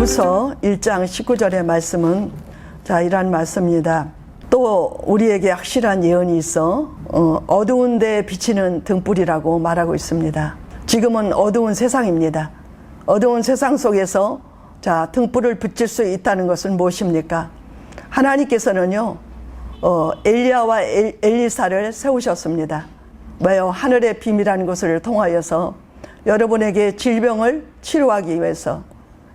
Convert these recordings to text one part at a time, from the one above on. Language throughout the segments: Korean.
히브리서 1장 19절의 말씀은 이런 말씀입니다. 또 우리에게 확실한 예언이 있어 어두운 데 비치는 등불이라고 말하고 있습니다. 지금은 어두운 세상입니다. 어두운 세상 속에서 등불을 붙일 수 있다는 것은 무엇입니까? 하나님께서는요 엘리야와 엘리사를 세우셨습니다. 왜요? 하늘의 비밀한 것을 통하여서 여러분에게 질병을 치료하기 위해서,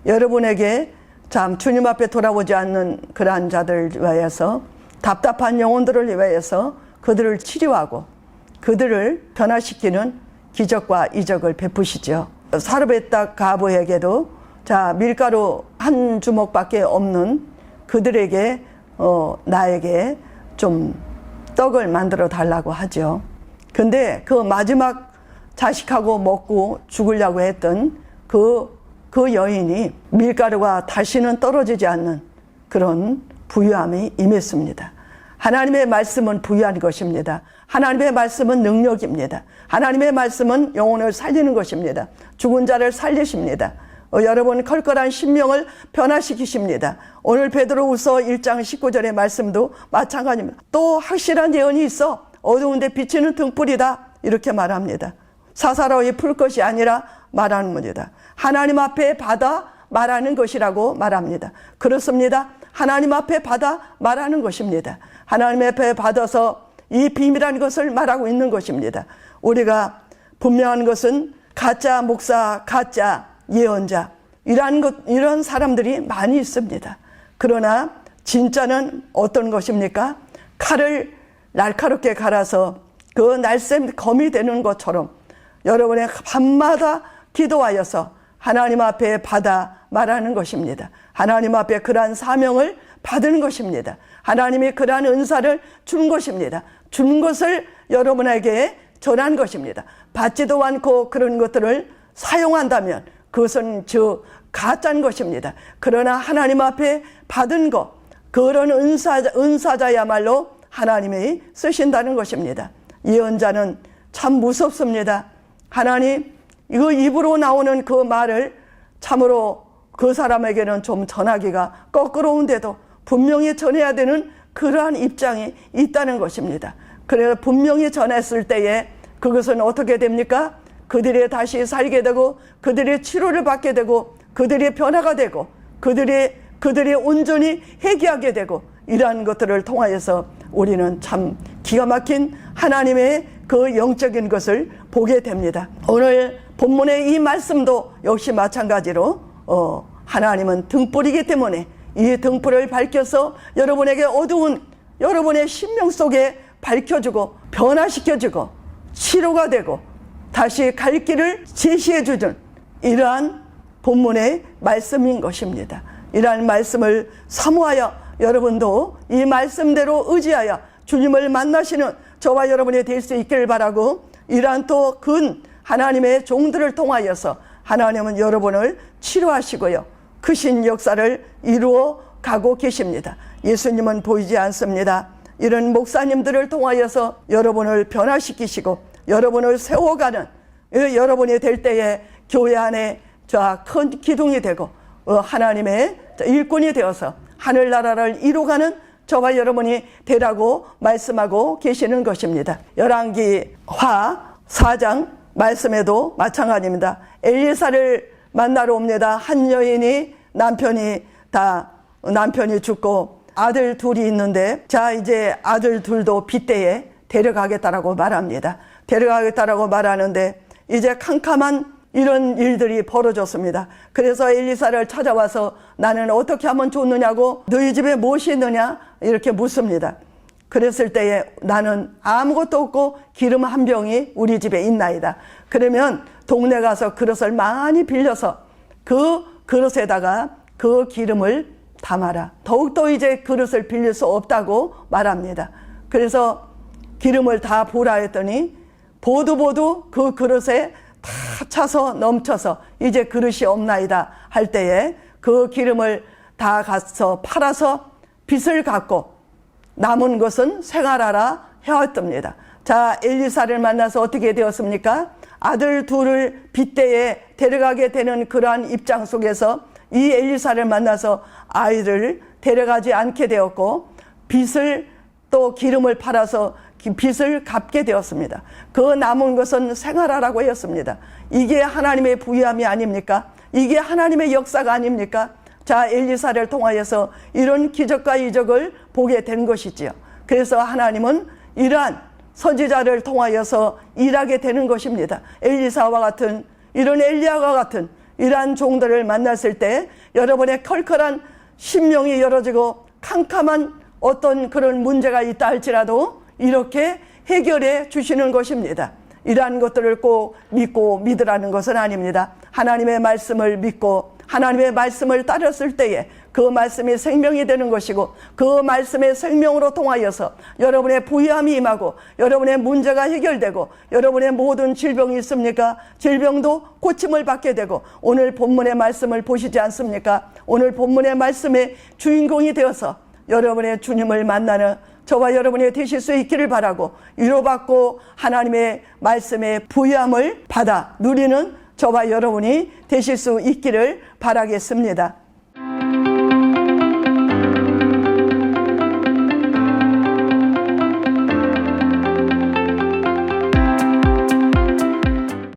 여러분에게 참 주님 앞에 돌아오지 않는 그러한 자들을 위해서, 답답한 영혼들을 위해서 그들을 치료하고 그들을 변화시키는 기적과 이적을 베푸시죠. 사르밧 가부에게도 밀가루 한 주먹밖에 없는 그들에게 나에게 좀 떡을 만들어 달라고 하죠. 근데 그 마지막 자식하고 먹고 죽으려고 했던 그 여인이 밀가루가 다시는 떨어지지 않는 그런 부유함이 임했습니다. 하나님의 말씀은 부유한 것입니다. 하나님의 말씀은 능력입니다. 하나님의 말씀은 영혼을 살리는 것입니다. 죽은 자를 살리십니다. 여러분 컬컬한 심령을 변화시키십니다. 오늘 베드로후서 1장 19절의 말씀도 마찬가지입니다. 또 확실한 예언이 있어 어두운 데 비치는 등불이다 이렇게 말합니다. 사사로이 풀 것이 아니라 말하는 것이다. 하나님 앞에 받아 말하는 것이라고 말합니다. 그렇습니다. 하나님 앞에 받아 말하는 것입니다. 하나님 앞에 받아서 이 비밀한 것을 말하고 있는 것입니다. 우리가 분명한 것은 가짜 목사, 가짜 예언자 이런 사람들이 많이 있습니다. 그러나 진짜는 어떤 것입니까? 칼을 날카롭게 갈아서 그 날쌘 검이 되는 것처럼 여러분의 밤마다 기도하여서 하나님 앞에 받아 말하는 것입니다. 하나님 앞에 그러한 사명을 받은 것입니다. 하나님이 그러한 은사를 준 것입니다. 준 것을 여러분에게 전한 것입니다. 받지도 않고 그런 것들을 사용한다면 그것은 가짜인 것입니다. 그러나 하나님 앞에 받은 것, 그런 은사자야말로 하나님이 쓰신다는 것입니다. 예언자는 참 무섭습니다. 하나님, 이거 입으로 나오는 그 말을 참으로 그 사람에게는 좀 전하기가 거꾸로운데도 분명히 전해야 되는 그러한 입장이 있다는 것입니다. 그래서 분명히 전했을 때에 그것은 어떻게 됩니까? 그들이 다시 살게 되고 그들이 치료를 받게 되고 그들이 변화가 되고 그들이 온전히 회개하게 되고 이러한 것들을 통하여서 우리는 참 기가 막힌 하나님의 그 영적인 것을 보게 됩니다. 오늘 본문의 이 말씀도 역시 마찬가지로 하나님은 등불이기 때문에 이 등불을 밝혀서 여러분에게 어두운 여러분의 심령 속에 밝혀주고 변화시켜주고 치료가 되고 다시 갈 길을 제시해주는 이러한 본문의 말씀인 것입니다. 이러한 말씀을 사모하여 여러분도 이 말씀대로 의지하여 주님을 만나시는 저와 여러분이 될 수 있기를 바라고, 이러한 또 하나님의 종들을 통하여서 하나님은 여러분을 치료하시고요 크신 역사를 이루어 가고 계십니다. 예수님은 보이지 않습니다. 이런 목사님들을 통하여서 여러분을 변화시키시고 여러분을 세워가는 여러분이 될 때에 교회 안에 큰 기둥이 되고 하나님의 일꾼이 되어서 하늘나라를 이루어가는 저와 여러분이 되라고 말씀하고 계시는 것입니다. 열왕기하 4장 말씀에도 마찬가지입니다. 엘리사를 만나러 옵니다. 한 여인이 남편이 죽고 아들 둘이 있는데 이제 아들 둘도 빗대에 데려가겠다라고 말합니다. 데려가겠다라고 말하는데 이제 캄캄한 이런 일들이 벌어졌습니다. 그래서 엘리사를 찾아와서 나는 어떻게 하면 좋느냐고, 너희 집에 무엇이 있느냐 이렇게 묻습니다. 그랬을 때에 나는 아무것도 없고 기름 한 병이 우리 집에 있나이다. 그러면 동네 가서 그릇을 많이 빌려서 그 그릇에다가 그 기름을 담아라. 더욱더 이제 그릇을 빌릴 수 없다고 말합니다. 그래서 기름을 다 부으라 했더니 보두 그 그릇에 다 차서 넘쳐서 이제 그릇이 없나이다 할 때에 그 기름을 다 가서 팔아서 빚을 갚고 남은 것은 생활하라 해왔답니다. 엘리사를 만나서 어떻게 되었습니까? 아들 둘을 빗대에 데려가게 되는 그러한 입장 속에서 이 엘리사를 만나서 아이를 데려가지 않게 되었고 빚을 또 기름을 팔아서 빚을 갚게 되었습니다. 그 남은 것은 생활하라고 했습니다. 이게 하나님의 부유함이 아닙니까? 이게 하나님의 역사가 아닙니까? 자, 엘리사를 통하여서 이런 기적과 이적을 보게 된 것이지요. 그래서 하나님은 이러한 선지자를 통하여서 일하게 되는 것입니다. 엘리사와 같은, 이런 엘리야와 같은 이러한 종들을 만났을 때 여러분의 컬컬한 심령이 열어지고 캄캄한 어떤 그런 문제가 있다 할지라도 이렇게 해결해 주시는 것입니다. 이러한 것들을 꼭 믿고 믿으라는 것은 아닙니다. 하나님의 말씀을 믿고 하나님의 말씀을 따랐을 때에 그 말씀이 생명이 되는 것이고 그 말씀의 생명으로 통하여서 여러분의 부유함이 임하고 여러분의 문제가 해결되고 여러분의 모든 질병이 있습니까? 질병도 고침을 받게 되고 오늘 본문의 말씀을 보시지 않습니까? 오늘 본문의 말씀의 주인공이 되어서 여러분의 주님을 만나는 저와 여러분이 되실 수 있기를 바라고 위로받고 하나님의 말씀의 부유함을 받아 누리는 저와 여러분이 되실 수 있기를 바라겠습니다.